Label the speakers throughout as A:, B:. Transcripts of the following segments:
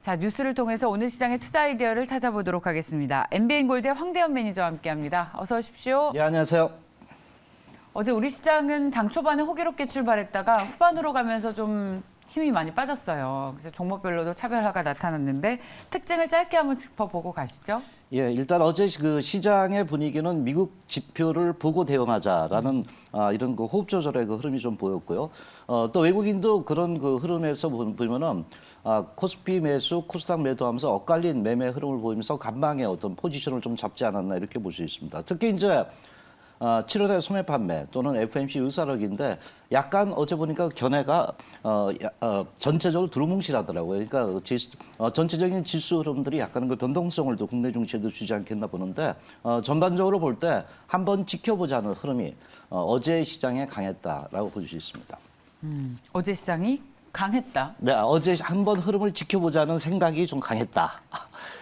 A: 자, 뉴스를 통해서 오늘 시장의 투자 아이디어를 찾아보도록 하겠습니다. MBN골드의 황대현 매니저와 함께합니다. 어서 오십시오.
B: 네, 안녕하세요.
A: 어제 우리 시장은 장 초반에 호기롭게 출발했다가 후반으로 가면서 좀 힘이 많이 빠졌어요. 그래서 종목별로도 차별화가 나타났는데 특징을 짧게 한번 짚어보고 가시죠.
B: 예, 일단 어제 그 시장의 분위기는 미국 지표를 보고 대응하자라는 이런 그 호흡 조절의 그 흐름이 좀 보였고요. 또 외국인도 그런 그 흐름에서 보면은 코스피 매수, 코스닥 매도하면서 엇갈린 매매 흐름을 보이면서 간방의 어떤 포지션을 좀 잡지 않았나 이렇게 볼 수 있습니다. 특히 이제 7월에 소매 판매 또는 FMC 의사력인데 약간 어제 보니까 견해가 전체적으로 두루뭉실하더라고요. 그러니까 전체적인 지수 흐름들이 약간 그 변동성을 또 국내 증시에도 주지 않겠나 보는데 전반적으로 볼 때 한번 지켜보자는 흐름이 어제 시장에 강했다라고 볼 수 있습니다.
A: 어제 시장이 강했다.
B: 네, 어제 한번 흐름을 지켜보자는 생각이 좀 강했다.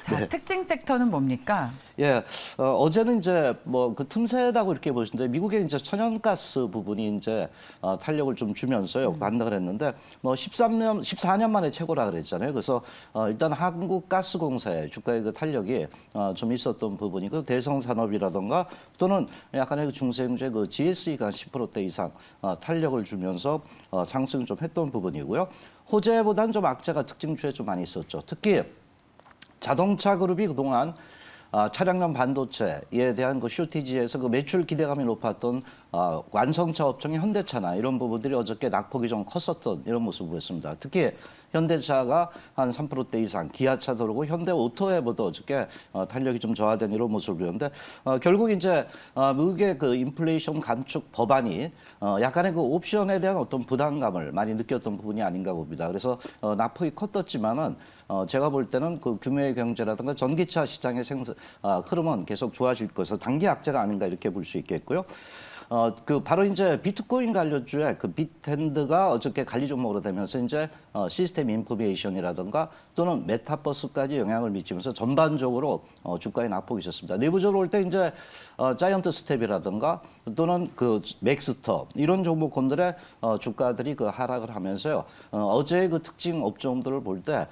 A: 자, 특징 섹터는 뭡니까?
B: 예, 어제는 이제 뭐 그 틈새라고 이렇게 보시는데 미국의 이제 천연가스 부분이 이제 탄력을 좀 주면서요 반등을 했는데 뭐 14년 만에 최고라 그랬잖아요. 그래서 일단 한국가스공사의 주가의 그 탄력이 좀 있었던 부분이 그 대성산업이라던가 또는 약간의 그 중소형주의 그 GSE가 한 10%대 이상 탄력을 주면서 상승 좀 했던 부분이고요. 호재보다는 좀 악재가 특징주에 좀 많이 있었죠. 특히 자동차 그룹이 그동안 차량용 반도체에 대한 그 쇼티지에서 그 매출 기대감이 높았던 완성차 업종의 현대차나 이런 부분들이 어저께 낙폭이 좀 컸었던 이런 모습을 보였습니다. 특히 현대차가 한 3%대 이상, 기아차도 그렇고 현대오토에보다 어저께 탄력이 좀 저하된 이런 모습을 보였는데 결국 이제 미국의 그 인플레이션 감축 법안이 약간의 그 옵션에 대한 어떤 부담감을 많이 느꼈던 부분이 아닌가 봅니다. 그래서 낙폭이 컸었지만은 제가 볼 때는 그 규모의 경제라든가 전기차 시장의 흐름은 계속 좋아질 것에서 단기 악재가 아닌가 이렇게 볼 수 있겠고요. 그 바로 이제 비트코인 관련주의 그 빗핸드가 어저께 관리 종목으로 되면서 이제 시스템 인포메이션이라든가 또는 메타버스까지 영향을 미치면서 전반적으로 주가의 낙폭이 있었습니다. 내부적으로 볼 때 이제 자이언트 스텝이라든가 또는 그 맥스터 이런 종목군들의 주가들이 그 하락을 하면서요. 어제의 그 특징 업종들을 볼 때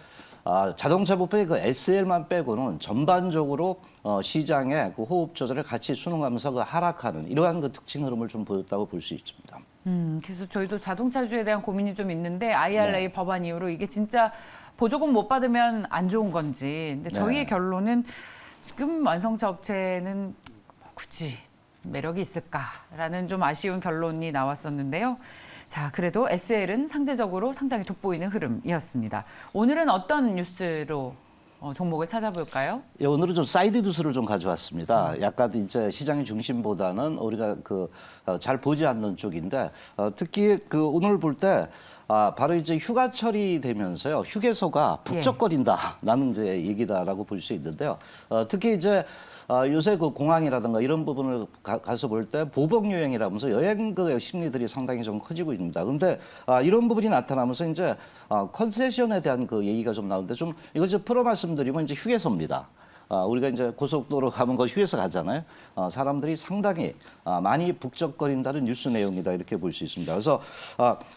B: 자동차 부분의 그 SL만 빼고는 전반적으로 시장의 그 호흡 조절을 같이 순응하면서 그 하락하는 이러한 그 특징 흐름을 좀 보였다고 볼 수 있습니다.
A: 그래서 저희도 자동차주에 대한 고민이 좀 있는데 IRA 법안 이후로 이게 진짜 보조금 못 받으면 안 좋은 건지. 근데 저희의 결론은 지금 완성차 업체는 굳이 매력이 있을까라는 좀 아쉬운 결론이 나왔었는데요. 자, 그래도 SL은 상대적으로 상당히 돋보이는 흐름이었습니다. 오늘은 어떤 뉴스로 종목을 찾아볼까요?
B: 예, 오늘은 좀 사이드 뉴스를 좀 가져왔습니다. 약간 이제 시장의 중심보다는 우리가 그 잘 보지 않는 쪽인데 특히 그 오늘 볼 때 바로 이제 휴가철이 되면서요 휴게소가 북적거린다라는 이제 얘기다라고 볼 수 있는데요. 특히 이제 요새 그 공항이라든가 이런 부분을 가서 볼 때 보복 유행이라면서 여행 그 심리들이 상당히 좀 커지고 있습니다. 근데 이런 부분이 나타나면서 이제 컨세션에 대한 그 얘기가 좀 나오는데 좀 이거 좀 풀어 말씀드리면 이제 휴게소입니다. 우리가 이제 고속도로 가면 거 휴게소 가잖아요. 사람들이 상당히 많이 북적거린다는 뉴스 내용이다 이렇게 볼 수 있습니다. 그래서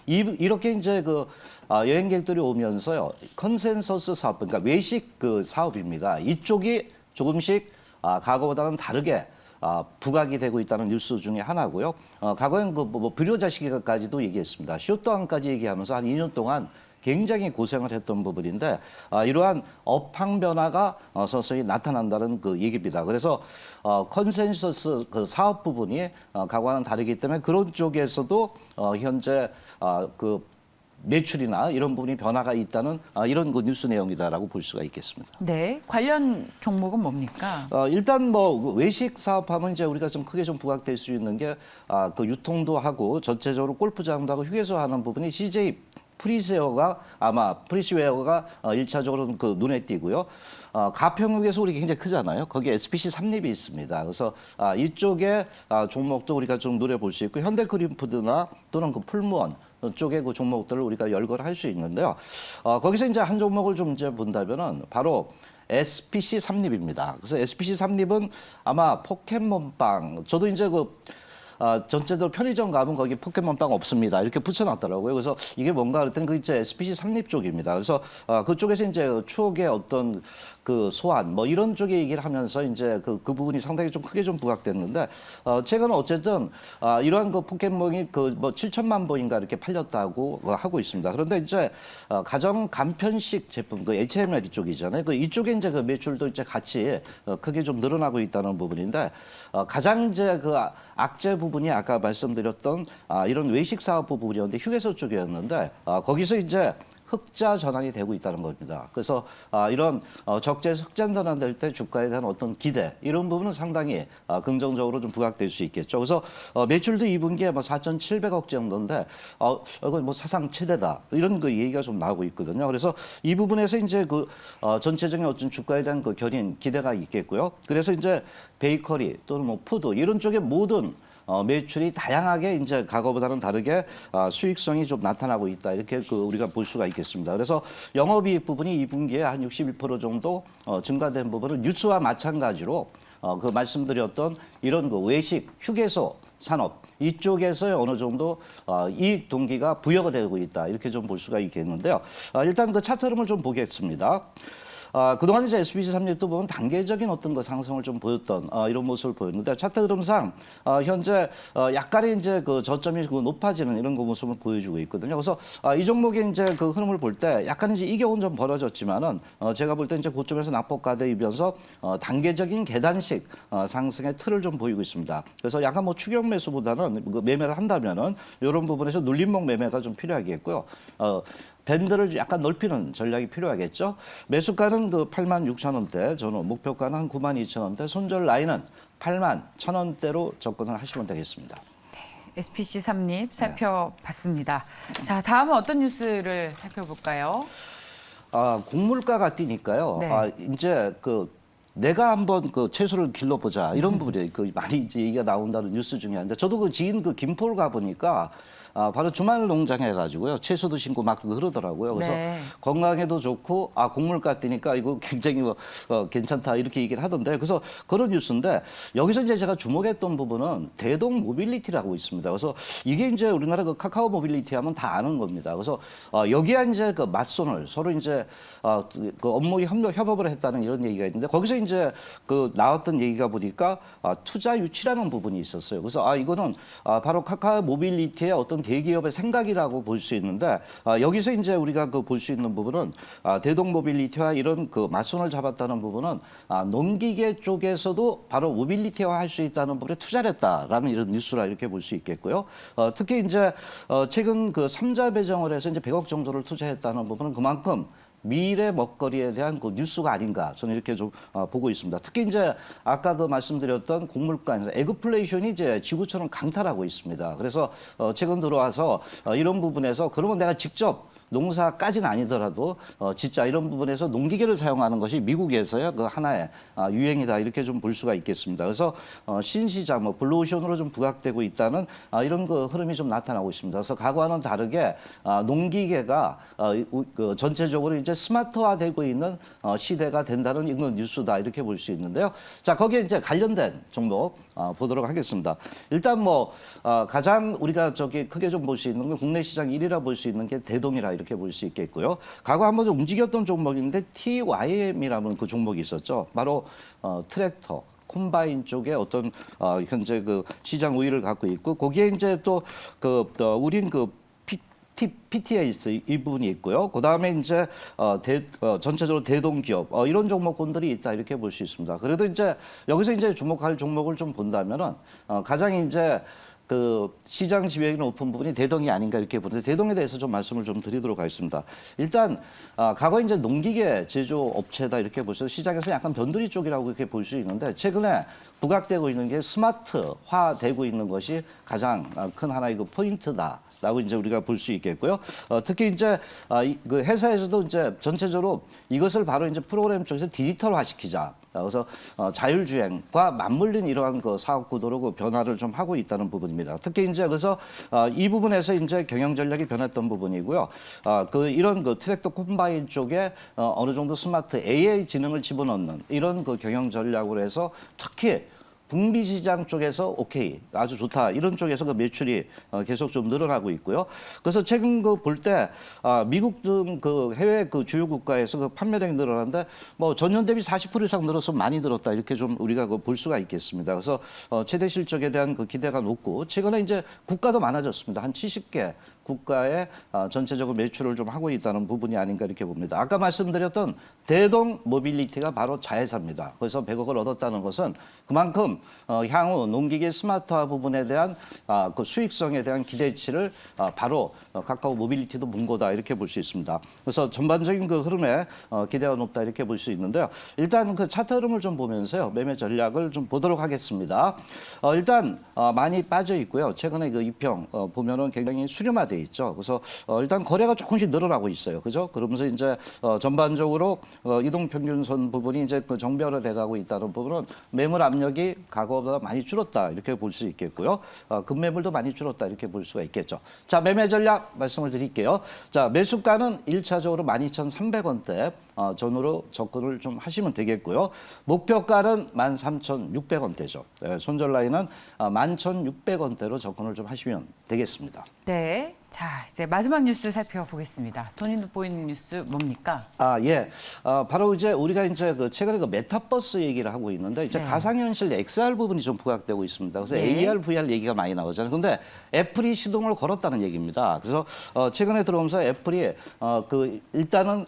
B: 이렇게 이제 그 여행객들이 오면서요 컨센서스 사업 그러니까 외식 그 사업입니다. 이쪽이 조금씩 과거보다는 다르게 부각이 되고 있다는 뉴스 중에 하나고요. 과거엔 그 불효자 시기까지도 얘기했습니다. 셧다운까지 얘기하면서 한 2년 동안 굉장히 고생을 했던 부분인데 이러한 업황 변화가 서서히 나타난다는 그 얘기입니다. 그래서 컨센서스 그 사업 부분이 과거와는 다르기 때문에 그런 쪽에서도 현재 그 매출이나 이런 부분이 변화가 있다는 이런 그 뉴스 내용이다라고 볼 수가 있겠습니다.
A: 네, 관련 종목은 뭡니까?
B: 일단 뭐 외식 사업하면 이제 우리가 좀 크게 좀 부각될 수 있는 게 그 유통도 하고 전체적으로 골프장도 하고 휴게소 하는 부분이 CJ 프리스웨어가 아마 프리스웨어가 1차적으로는 그 눈에 띄고요. 가평역에서 우리 굉장히 크잖아요. 거기에 SPC 삼립이 있습니다. 그래서 이쪽에 종목도 우리가 좀 눈에 볼 수 있고 현대그린푸드나 또는 그 풀무원 쪽의 그 종목들을 우리가 열거를 할 수 있는데요. 거기서 이제 한 종목을 좀 이제 본다면은 바로 SPC 삼립입니다. 그래서 SPC 삼립은 아마 포켓몬빵 저도 이제 그 전체적으로 편의점 가면 거기 포켓몬빵 없습니다. 이렇게 붙여놨더라고요. 그래서 이게 뭔가 그랬더니 그 이제 SPC 삼립 쪽입니다. 그래서 그쪽에서 이제 추억의 어떤 그 소환 뭐 이런 쪽에 얘기를 하면서 이제 그 부분이 상당히 좀 크게 좀 부각됐는데 최근은 어쨌든 이러한 그 포켓몬이 그 뭐 7천만 본인가 이렇게 팔렸다고 하고 있습니다. 그런데 이제 가정 간편식 제품 그 HML 쪽이잖아요. 그 이쪽에 이제 그 매출도 이제 같이 크게 좀 늘어나고 있다는 부분인데 가장 이제 그 악재 부분이 아까 말씀드렸던 이런 외식 사업 부분이었는데 휴게소 쪽이었는데 거기서 이제 흑자 전환이 되고 있다는 겁니다. 그래서 이런 적재에서 흑자 전환될 때 주가에 대한 어떤 기대 이런 부분은 상당히 긍정적으로 좀 부각될 수 있겠죠. 그래서 매출도 2분기에 뭐 4,700억 정도인데 이건 뭐 사상 최대다 이런 그 얘기가 좀 나오고 있거든요. 그래서 이 부분에서 이제 그 전체적인 어떤 주가에 대한 그 견인 기대가 있겠고요. 그래서 이제 베이커리 또는 뭐 푸드 이런 쪽의 모든 매출이 다양하게 이제 과거보다는 다르게 수익성이 좀 나타나고 있다 이렇게 그 우리가 볼 수가 있겠습니다. 그래서 영업이익 부분이 2분기에 한 61% 정도 증가된 부분은 뉴스와 마찬가지로 그 말씀드렸던 이런 그 외식, 휴게소 산업 이쪽에서 어느 정도 이익 동기가 부여가 되고 있다 이렇게 좀 볼 수가 있겠는데요. 일단 그 차트 흐름을 좀 보겠습니다. 그동안 이제 SBC 삼립도 보면 단계적인 어떤 그 상승을 좀 보였던 이런 모습을 보였는데 차트 흐름상 현재 약간의 이제 그 저점이 그 높아지는 이런 그 모습을 보여주고 있거든요. 그래서 이 종목의 이제 그 흐름을 볼 때 약간 이제 이격은 좀 벌어졌지만은 제가 볼 때 이제 고점에서 낙폭가되면서 단계적인 계단식 상승의 틀을 좀 보이고 있습니다. 그래서 약간 뭐 추격 매수보다는 그 매매를 한다면은 이런 부분에서 눌림목 매매가 좀 필요하겠고요. 밴드를 약간 넓히는 전략이 필요하겠죠. 매수가는 그 86,000원대, 저는 목표가는 한 92,000원대, 손절 라인은 81,000원대로 접근을 하시면 되겠습니다.
A: SPC 삼립 살펴봤습니다. 자, 다음은 어떤 뉴스를 살펴볼까요?
B: 곡물가가 뛰니까요.
A: 네.
B: 이제 그 내가 한번 그 채소를 길러보자 이런 부분이 그 많이 이제 얘기가 나온다는 뉴스 중에 하나인데 저도 그 지인 그 김포를 가 보니까 바로 주말 농장 해가지고요 채소도 심고 막 그러더라고요. 그래서
A: 네.
B: 건강에도 좋고 곡물가 뛰니까 이거 굉장히 뭐 괜찮다 이렇게 얘기를 하던데 그래서 그런 뉴스인데 여기서 이제 제가 주목했던 부분은 대동 모빌리티라고 있습니다. 그래서 이게 이제 우리나라 그 카카오 모빌리티 하면 다 아는 겁니다. 그래서 여기에 이제 그 맞선을 서로 이제 그 업무 협업을 했다는 이런 얘기가 있는데 거기서 이제 그 나왔던 얘기가 보니까 투자 유치라는 부분이 있었어요. 그래서 이거는 바로 카카오 모빌리티의 어떤 대기업의 생각이라고 볼 수 있는데 여기서 이제 우리가 그 볼 수 있는 부분은 대동 모빌리티와 이런 그 맞선을 잡았다는 부분은 농기계 쪽에서도 바로 모빌리티화 할 수 있다는 부분에 투자를 했다라는 이런 뉴스라 이렇게 볼 수 있겠고요. 특히 이제 최근 그 3자 배정을 해서 이제 100억 정도를 투자했다는 부분은 그만큼 미래 먹거리에 대한 그 뉴스가 아닌가 저는 이렇게 좀 보고 있습니다. 특히 이제 아까 그 말씀드렸던 곡물가에서 에그플레이션이 이제 지구처럼 강탈하고 있습니다. 그래서 최근 들어와서 이런 부분에서 그러면 내가 직접 농사까지는 아니더라도 진짜 이런 부분에서 농기계를 사용하는 것이 미국에서의 그 하나의 유행이다 이렇게 좀 볼 수가 있겠습니다. 그래서 신시장 뭐 블루오션으로 좀 부각되고 있다는 이런 그 흐름이 좀 나타나고 있습니다. 그래서 과거와는 다르게 농기계가 그 전체적으로 이제 스마트화되고 있는 시대가 된다는 이런 뉴스다 이렇게 볼 수 있는데요. 자 거기에 이제 관련된 종목 보도록 하겠습니다. 일단 뭐 가장 우리가 저기 크게 좀 볼 수 있는 건 국내 시장 1위라 볼 수 있는 게 대동이라 이렇게 볼 수 있겠고요. 과거 한번 좀 움직였던 종목인데 TYM이라는 그 종목이 있었죠. 바로 트랙터. 콤바인 쪽에 어떤 현재 그 시장 우위를 갖고 있고 거기에 이제 또 우린 그 PTAS 이 부분이 있고요. 그 다음에 이제 전체적으로 대동기업 이런 종목군들이 있다 이렇게 볼 수 있습니다. 그래도 이제 여기서 이제 주목할 종목을 좀 본다면은 가장 이제 그 시장 지배력이 높은 부분이 대동이 아닌가 이렇게 보는데 대동에 대해서 좀 말씀을 좀 드리도록 하겠습니다. 일단 과거 이제 농기계 제조 업체다 이렇게 보셔서 시장에서 약간 변두리 쪽이라고 이렇게 볼 수 있는데 최근에 부각되고 있는 게 스마트화되고 있는 것이 가장 큰 하나의 그 포인트다. 라고 이제 우리가 볼 수 있겠고요. 특히 이제 그 회사에서도 이제 전체적으로 이것을 바로 이제 프로그램 쪽에서 디지털화 시키자. 그래서 자율주행과 맞물린 이러한 그 사업 구도로 그 변화를 좀 하고 있다는 부분입니다. 특히 이제 그래서 이 부분에서 이제 경영 전략이 변했던 부분이고요. 이런 그 트랙터 콤바인 쪽에 어느 정도 스마트 AI 지능을 집어넣는 이런 그 경영 전략으로 해서 특히 북미 시장 쪽에서 오케이, 아주 좋다 이런 쪽에서 그 매출이 계속 좀 늘어나고 있고요. 그래서 최근 그 볼 때 미국 등 그 해외 그 주요 국가에서 그 판매량이 늘어났는데 뭐 전년 대비 40% 이상 늘어서 많이 늘었다 이렇게 좀 우리가 그 볼 수가 있겠습니다. 그래서 최대 실적에 대한 그 기대가 높고 최근에 이제 국가도 많아졌습니다. 한 70개 국가의 전체적으로 매출을 좀 하고 있다는 부분이 아닌가 이렇게 봅니다. 아까 말씀드렸던 대동 모빌리티가 바로 자회사입니다. 그래서 100억을 얻었다는 것은 그만큼 향후 농기계 스마트화 부분에 대한 그 수익성에 대한 기대치를 바로 카카오 모빌리티도 문 거다 이렇게 볼 수 있습니다. 그래서 전반적인 그 흐름에 기대가 높다 이렇게 볼 수 있는데요. 일단 그 차트 흐름을 좀 보면서요. 매매 전략을 좀 보도록 하겠습니다. 일단 많이 빠져 있고요. 최근에 그 이평 보면은 굉장히 수렴화돼 있죠. 그래서 일단 거래가 조금씩 늘어나고 있어요. 그죠? 그러면서 이제 전반적으로 이동평균선 부분이 이제 그 정배열화 돼가고 있다는 부분은 매물 압력이 과거보다 많이 줄었다 이렇게 볼 수 있겠고요. 급매물도 많이 줄었다 이렇게 볼 수가 있겠죠. 자, 매매 전략 말씀을 드릴게요. 자, 매수가는 1차적으로 12,300원대 전후로 접근을 좀 하시면 되겠고요. 목표가는 13,600원대죠. 손절 라인은 11,600원대로 접근을 좀 하시면 되겠습니다.
A: 네. 자, 이제 마지막 뉴스 살펴보겠습니다. 돈이 보이는 뉴스 뭡니까?
B: 예. 바로 이제 우리가 이제 그 최근에 그 메타버스 얘기를 하고 있는데 이제
A: 네.
B: 가상현실 XR 부분이 좀 부각되고 있습니다. 그래서
A: 네.
B: AR, VR 얘기가 많이 나오잖아요. 근데 애플이 시동을 걸었다는 얘기입니다. 그래서 최근에 들어오면서 애플이 그 일단은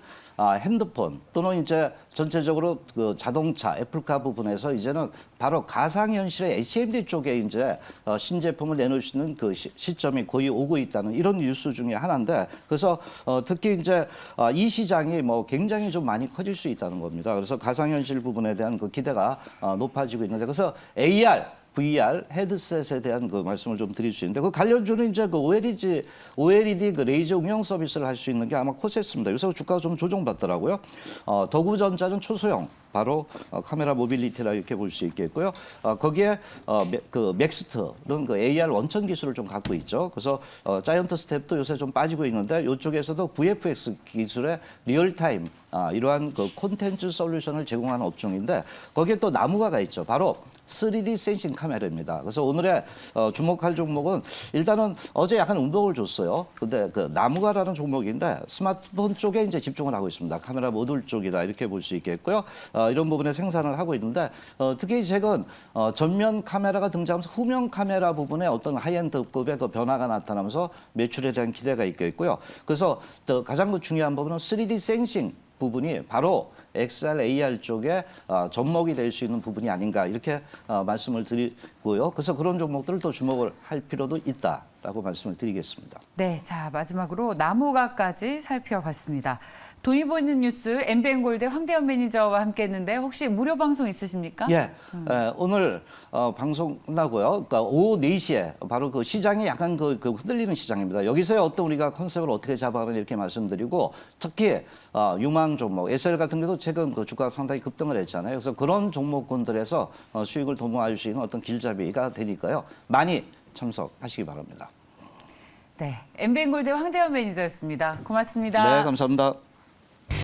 B: 핸드폰 또는 이제 전체적으로 그 자동차 애플카 부분에서 이제는 바로 가상현실의 HMD 쪽에 이제 신제품을 내놓을 수 있는 그 시점이 거의 오고 있다는 이런 뉴스 중에 하나인데 그래서 특히 이제 이 시장이 뭐 굉장히 좀 많이 커질 수 있다는 겁니다. 그래서 가상현실 부분에 대한 그 기대가 높아지고 있는데 그래서 AR VR 헤드셋에 대한 그 말씀을 좀 드릴 수 있는데 그 관련주는 이제 그 OLED 그 레이저 응용 서비스를 할 수 있는 게 아마 코세스입니다. 요새 주가가 좀 조정받더라고요. 더구전자는 초소형 바로 카메라 모빌리티라 이렇게 볼 수 있겠고요. 거기에 그 맥스트는 그 AR 원천 기술을 좀 갖고 있죠. 그래서 자이언트 스텝도 요새 좀 빠지고 있는데 이쪽에서도 VFX 기술의 리얼타임 이러한 그 콘텐츠 솔루션을 제공하는 업종인데 거기에 또 나무가가 있죠. 바로 3D 센싱 카메라입니다. 그래서 오늘의 주목할 종목은 일단은 어제 약간 운동을 줬어요. 근데 그 나무가라는 종목인데 스마트폰 쪽에 이제 집중을 하고 있습니다. 카메라 모듈 쪽이다 이렇게 볼 수 있겠고요. 이런 부분에 생산을 하고 있는데 특히 최근 전면 카메라가 등장하면서 후면 카메라 부분에 어떤 하이엔드급의 그 변화가 나타나면서 매출에 대한 기대가 있겠고요. 그래서 가장 중요한 부분은 3D 센싱 부분이 바로 XR, AR 쪽에 접목이 될 수 있는 부분이 아닌가 이렇게 말씀을 드리고요. 그래서 그런 종목들을 또 주목을 할 필요도 있다라고 말씀을 드리겠습니다.
A: 네, 자 마지막으로 나무가까지 살펴봤습니다. 돈이 보이는 뉴스 MBN골드 황대현 매니저와 함께했는데 혹시 무료 방송 있으십니까?
B: 예, 오늘 방송 끝나고요. 그러니까 오후 4시에 바로 그 시장이 약간 그 흔들리는 시장입니다. 여기서의 어떤 우리가 컨셉을 어떻게 잡아가는 이렇게 말씀드리고 특히 유망 종목 SL 같은 경우도 최근 그 주가가 상당히 급등을 했잖아요. 그래서 그런 종목군들에서 수익을 도모할 수 있는 어떤 길잡이가 되니까요. 많이 참석하시기 바랍니다.
A: 네, MBN골드 황대현 매니저였습니다. 고맙습니다.
B: 네, 감사합니다.